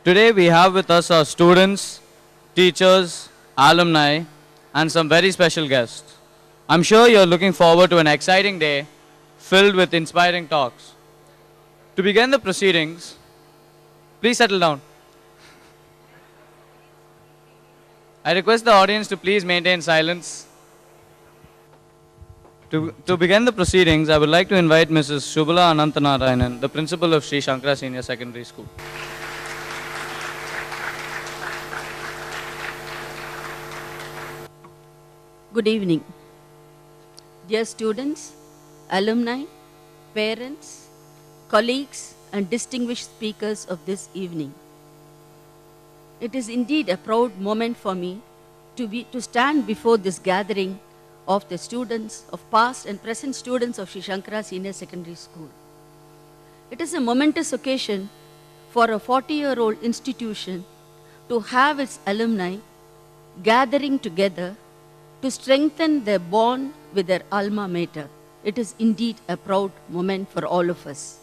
Today we have with us our students, teachers, alumni, and some very special guests. I'm sure you're looking forward to an exciting day filled with inspiring talks. To begin the proceedings, please settle down. I request the audience to please maintain silence. To begin the proceedings, I would like to invite Mrs. Shubhala Anantanarayanan, the principal of Sri Shankara Senior Secondary School. Good evening. Dear students, alumni, parents, colleagues, and distinguished speakers of this evening. It is indeed a proud moment for me to stand before this gathering of the students, of past and present students of Sri Shankara Senior Secondary School. It is a momentous occasion for a 40-year-old institution to have its alumni gathering together to strengthen their bond with their alma mater. It is indeed a proud moment for all of us.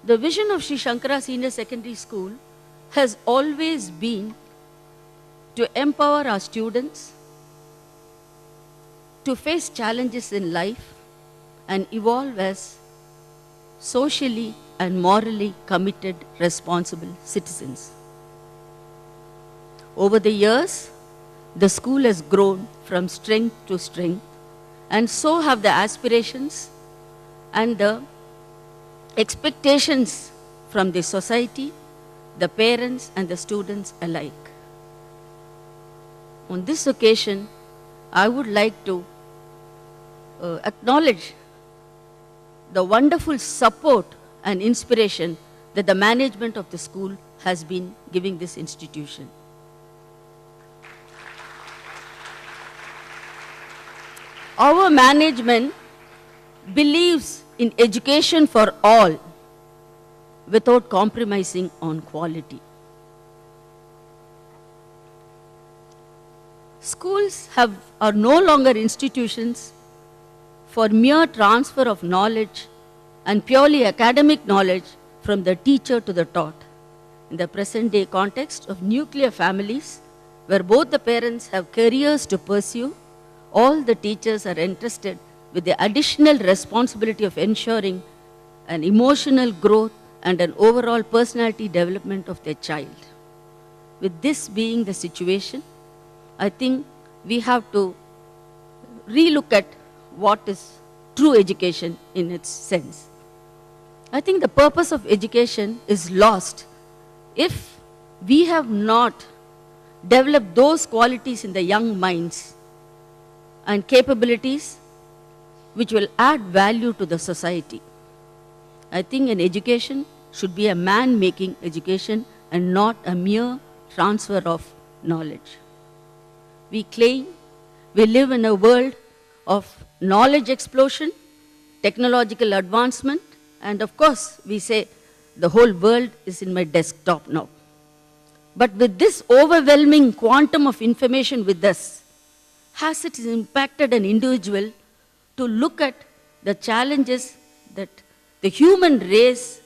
The vision of Sri Shankara Senior Secondary School has always been to empower our students to face challenges in life and evolve as socially and morally committed, responsible citizens. Over the years, the school has grown from strength to strength, and so have the aspirations and the expectations from the society, the parents, and the students alike. On this occasion, I would like to acknowledge the wonderful support and inspiration that the management of the school has been giving this institution. Our management believes in education for all without compromising on quality. Schools are no longer institutions for mere transfer of knowledge and purely academic knowledge from the teacher to the taught. In the present day context of nuclear families, where both the parents have careers to pursue, all the teachers are entrusted with the additional responsibility of ensuring an emotional growth and an overall personality development of their child. With this being the situation, I think we have to relook at what is true education in its sense. I think the purpose of education is lost if we have not developed those qualities in the young minds and capabilities which will add value to the society. I think an education should be a man-making education and not a mere transfer of knowledge. We claim we live in a world of knowledge explosion, technological advancement, and of course we say the whole world is in my desktop now. But with this overwhelming quantum of information with us, has it impacted an individual to look at the challenges that the human race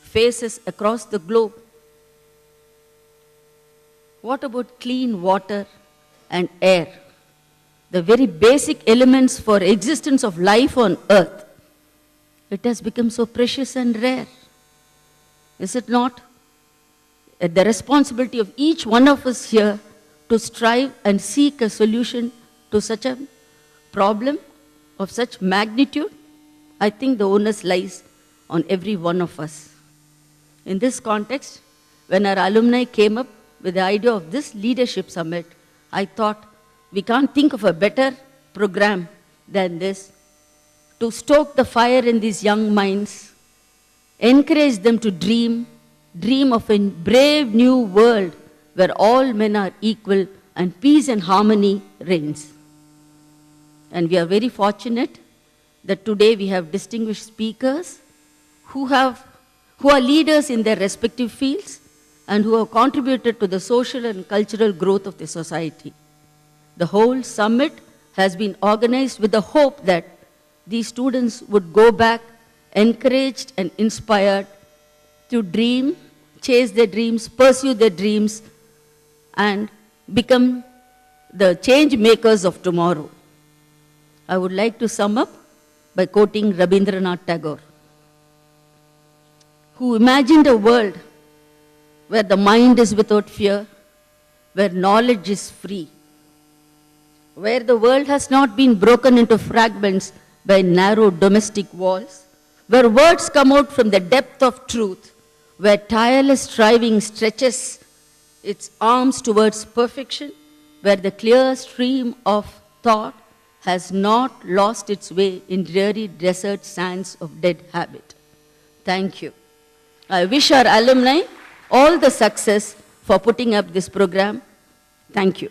faces across the globe? What about clean water and air? The very basic elements for existence of life on earth. It has become so precious and rare. Is it not the responsibility of each one of us here to strive and seek a solution to such a problem of such magnitude? I think the onus lies on every one of us. In this context, when our alumni came up with the idea of this leadership summit, I thought we can't think of a better program than this to stoke the fire in these young minds, encourage them to dream of a brave new world where all men are equal and peace and harmony reigns. And we are very fortunate that today we have distinguished speakers who are leaders in their respective fields and who have contributed to the social and cultural growth of the society. The whole summit has been organized with the hope that these students would go back encouraged and inspired to dream, chase their dreams, pursue their dreams, and become the change makers of tomorrow. I would like to sum up by quoting Rabindranath Tagore, who imagined a world where the mind is without fear, where knowledge is free, where the world has not been broken into fragments by narrow domestic walls, where words come out from the depth of truth, where tireless striving stretches its arms towards perfection, where the clear stream of thought has not lost its way in dreary desert sands of dead habit. Thank you. I wish our alumni all the success for putting up this program. Thank you.